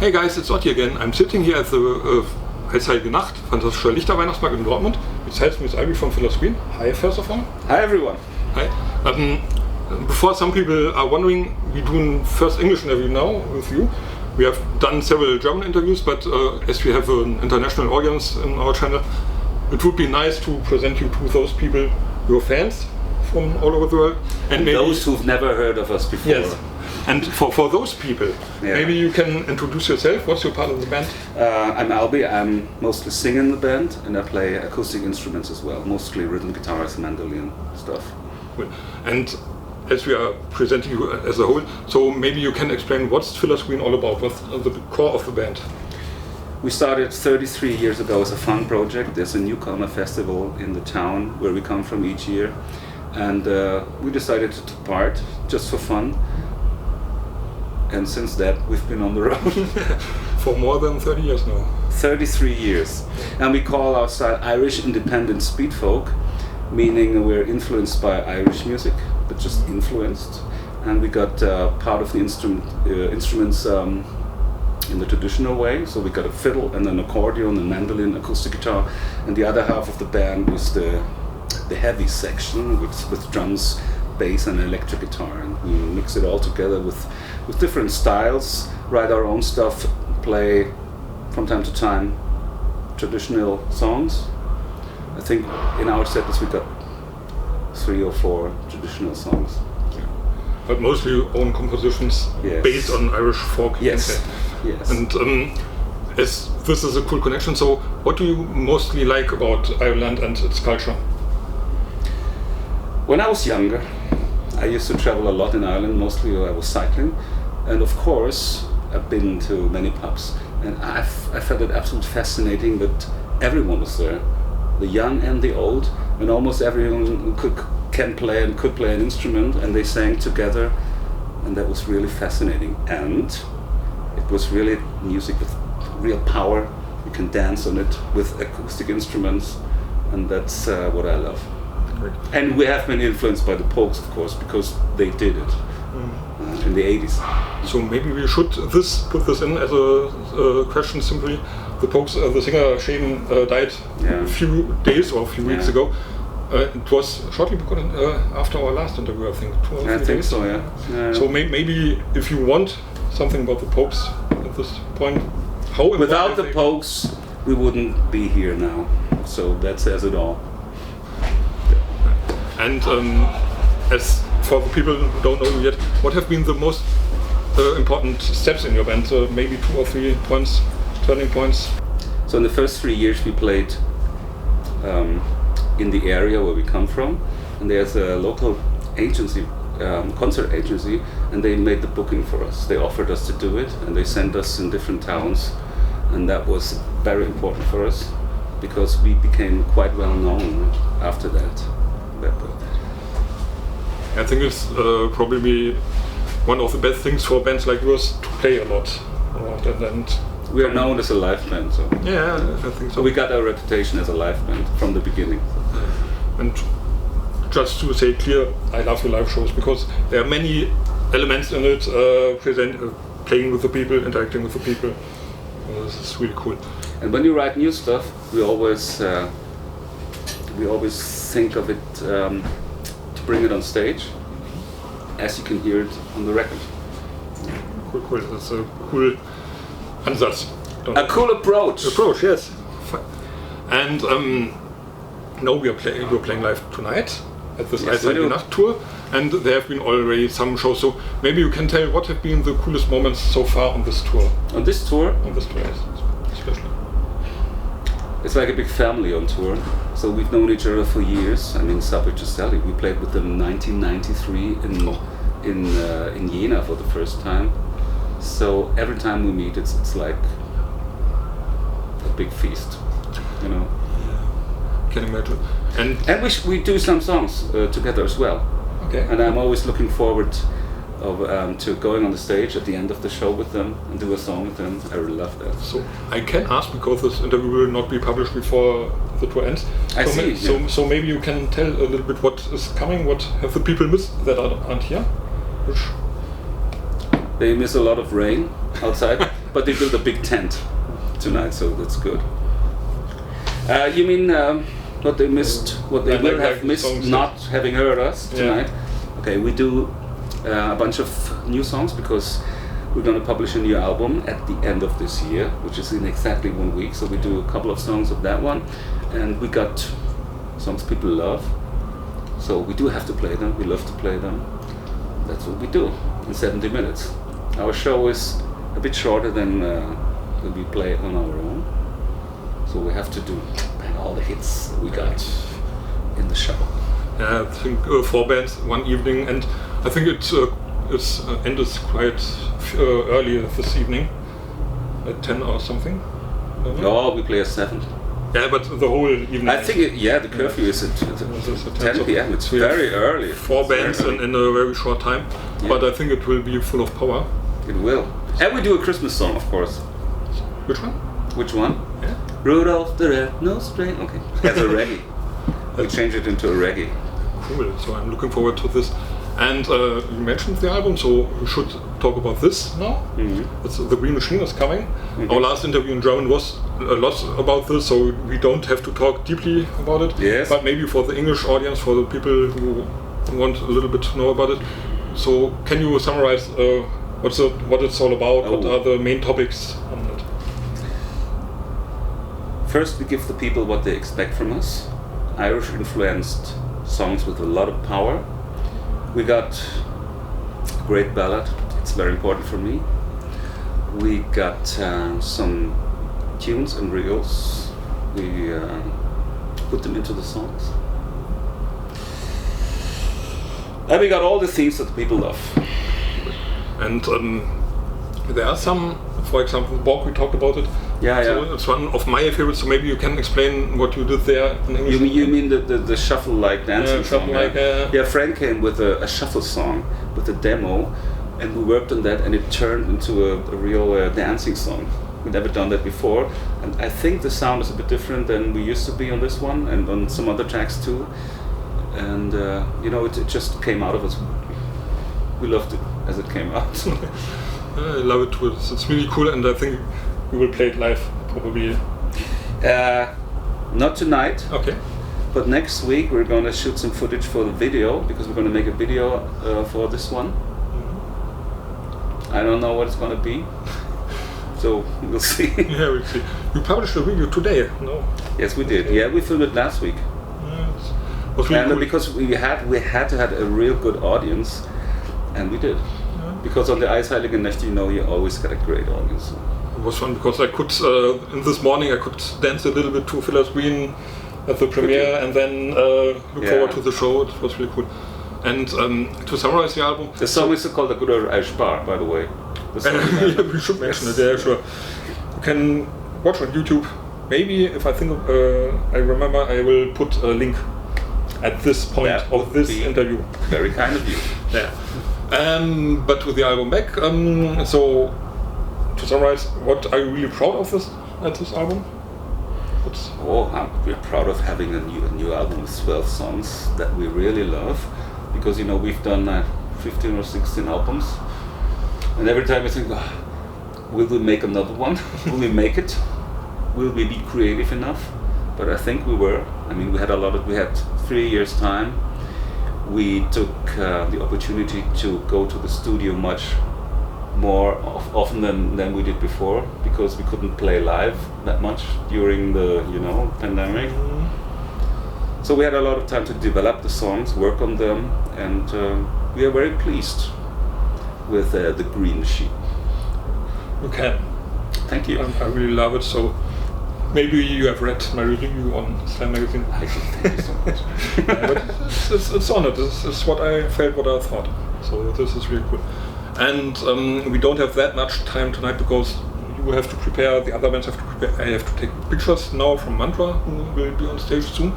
Hey guys, it's Otti again. I'm sitting here at the Eisheilige Nacht, fantastischer Lichterweihnachtsmarkt in Dortmund. Besides Sänger Albi from FIDDLER'S GREEN. Hi, first of all. Hi everyone. Hi. Before some people are wondering, we do first English interview now with you. We have done several German interviews, but as we have an international audience in our channel, it would be nice to present you to those people, your fans from all over the world. And maybe those who've never heard of us before. Yes. And for those people, maybe you can introduce yourself. What's your part of the band? I'm Albi. I'm mostly singing in the band, and I play acoustic instruments as well, mostly rhythm guitars, mandolin stuff. Cool. And as we are presenting you as a whole, so maybe you can explain what's FIDDLER'S GREEN all about, what's the core of the band? We started 33 years ago as a fun project. There's a newcomer festival in the town where we come from each year, and we decided to part just for fun. And since that, we've been on the road. For more than 30 years now. 33 years. And we call our style Irish independent speed folk, meaning we're influenced by Irish music, but just influenced. And we got part of the instruments in the traditional way. So we got a fiddle and an accordion, a mandolin, acoustic guitar. And the other half of the band was the heavy section with drums, bass and electric guitar. And we mix it all together with different styles, write our own stuff, play from time to time traditional songs. I think in our set list we got 3 or 4 traditional songs. Yeah. But mostly own compositions based on Irish folk. Yes. Okay. Yes. And as this is a cool connection, so what do you mostly like about Ireland and its culture? When I was younger, I used to travel a lot in Ireland, mostly I was cycling. And of course, I've been to many pubs, and I found it absolutely fascinating that everyone was there, the young and the old, and almost everyone can play and could play an instrument, and they sang together, and that was really fascinating. And it was really music with real power. You can dance on it with acoustic instruments, and that's what I love. Great. And we have been influenced by the Pogues, of course, because they did it in the 80s. So maybe we should put this in as a question simply. The Pogues, the singer Schnitt died a few days or a few weeks ago. It was shortly after our last interview, I think. 2 or 3 days. I think so, yeah. So maybe if you want something about the Pogues at this point, without the Pogues, we wouldn't be here now. So that says it all. And as for the people who don't know you yet, what have been the most important steps in your band? Maybe 2 or 3 points, turning points? So in the first 3 years we played in the area where we come from, and there's a local agency, concert agency, and they made the booking for us. They offered us to do it, and they sent us in different towns, and that was very important for us because we became quite well known after that. I think it's probably one of the best things for bands like yours to play a lot. And we are known as a live band, so yeah, I think so. We got our reputation as a live band from the beginning. And just to say clear, I love your live shows because there are many elements in it. Playing with the people, interacting with the people. This is really cool. And when you write new stuff, we always think of it to bring it on stage, as you can hear it on the record. Cool. That's a cool Ansatz. A cool approach. Approach, yes. And now you're playing live tonight at this Eisheilige Nacht tour, and there have been already some shows. So maybe you can tell what have been the coolest moments so far on this tour. On this tour? On this tour, yes, especially. It's like a big family on tour. So we've known each other for years. I mean, Sabri Giuselli, we played with them in 1993 in Jena for the first time. So every time we meet, it's like a big feast, you know. Yeah. Can imagine. And we do some songs together as well. Okay. And I'm always looking forward to going on the stage at the end of the show with them and do a song with them. I really love that. So I can ask, because this interview will not be published before the tour ends. So maybe you can tell a little bit what is coming. What have the people missed that aren't here? They miss a lot of rain outside. But they built a big tent tonight, so that's good. You mean what they missed, what they will have missed not having heard us tonight? Yeah. Okay, we do a bunch of new songs because we're going to publish a new album at the end of this year, which is in exactly 1 week. So we do a couple of songs of that one, and we got songs people love. So we do have to play them. We love to play them. That's what we do in 70 minutes. Our show is a bit shorter than we play on our own. So we have to do all the hits we got in the show. Yeah, I think 4 bands, 1 evening, and I think it's ended quite early this evening, at 10 or something. Oh, we play at 7. Yeah, but the whole evening. I think the curfew is at 10 p.m. It's very early. 4 bands in a very short time, but I think it will be full of power. It will. And we do a Christmas song, of course. Which one? Which one? Yeah. Rudolph the Red-Nosed Reindeer. Okay. As a reggae. We'll change it into a reggae. Cool. So I'm looking forward to this. And you mentioned the album, so we should talk about this now. Mm-hmm. It's The Green Machine is coming. Mm-hmm. Our last interview in German was a lot about this, so we don't have to talk deeply about it. Yes. But maybe for the English audience, for the people who want a little bit to know about it. So can you summarize what it's all about? Oh. What are the main topics on it? First, we give the people what they expect from us. Irish-influenced songs with a lot of power. We got a great ballad. It's very important for me. We got some tunes and reels. We put them into the songs. And we got all the themes that the people love. And there are some, for example, Borg, we talked about it. Yeah, so yeah. It's one of my favorites, so maybe you can explain what you did there in English. You mean the shuffle-like dancing song? Shuffle-like, yeah, Frank came with a shuffle song, with a demo, and we worked on that, and it turned into a real dancing song. We've never done that before, and I think the sound is a bit different than we used to be on this one, and on some other tracks too. And it just came out of us. We loved it as it came out. I love it too. It's really cool, and I think we will play it live probably. Not tonight. Okay. But next week we're going to shoot some footage for the video, because we're going to make a video for this one. Mm-hmm. I don't know what it's going to be, so we'll see. Yeah, we'll see. You published a video today, no? Yes, we did. Yeah, we filmed it last week. Yes. Was really cool. Because we had to have a real good audience, and we did. Yeah. Because on the Eisheilige Nacht, you always got a great audience. It was fun because I could, in this morning, I could dance a little bit to FIDDLER'S GREEN at the premiere, and then look forward to the show. It was really cool. And to summarize the album, the song is called "The Good Old Irish Bar," by the way. Yeah, we should mention it. Yeah, sure. You can watch on YouTube. Maybe if I think I remember, I will put a link at this point of this interview. Very kind of you. Yeah. But with the album back, so to summarize, what are you really proud of this album? We're proud of having a new album with 12 songs that we really love, because we've done 15 or 16 albums, and every time I think, will we make another one? Will we make it? Will we be creative enough? But I think we were. I mean, we had 3 years time. We took the opportunity to go to the studio much more often than we did before, because we couldn't play live that much during the pandemic. Mm-hmm. So we had a lot of time to develop the songs, work on them, and we are very pleased with the Green Machine. Okay. Thank you. I really love it. So maybe you have read my review on Slam Magazine. I do. Thank you so much. But it's on it. This is what I felt, what I thought. So this is really cool. And we don't have that much time tonight, because you have to prepare, the other bands have to prepare. I have to take pictures now from Mantra, who will be on stage soon.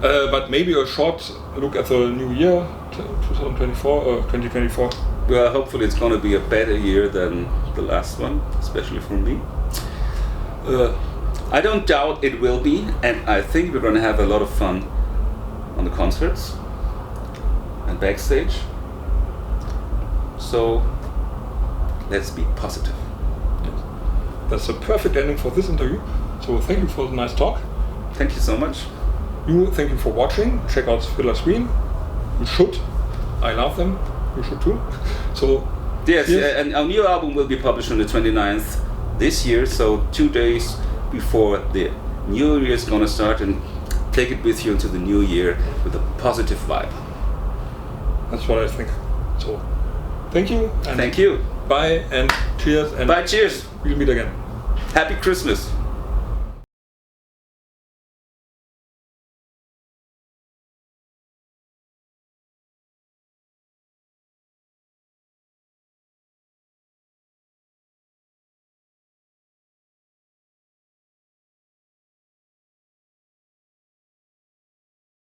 But maybe a short look at the new year, 2024. Well, hopefully it's going to be a better year than the last one, especially for me. I don't doubt it will be, and I think we're going to have a lot of fun on the concerts and backstage. So let's be positive. Yes. that's a perfect ending for this interview. So thank you for the nice talk. Thank you so much. Thank you for watching. Check out FIDDLER'S GREEN. You should. I love them. You should too. So yes, and our new album will be published on the 29th this year. So 2 days before the new year is gonna start, and take it with you into the new year with a positive vibe. That's what I think. So thank you. And thank you. Bye and cheers. And bye, cheers. We'll meet again. Happy Christmas.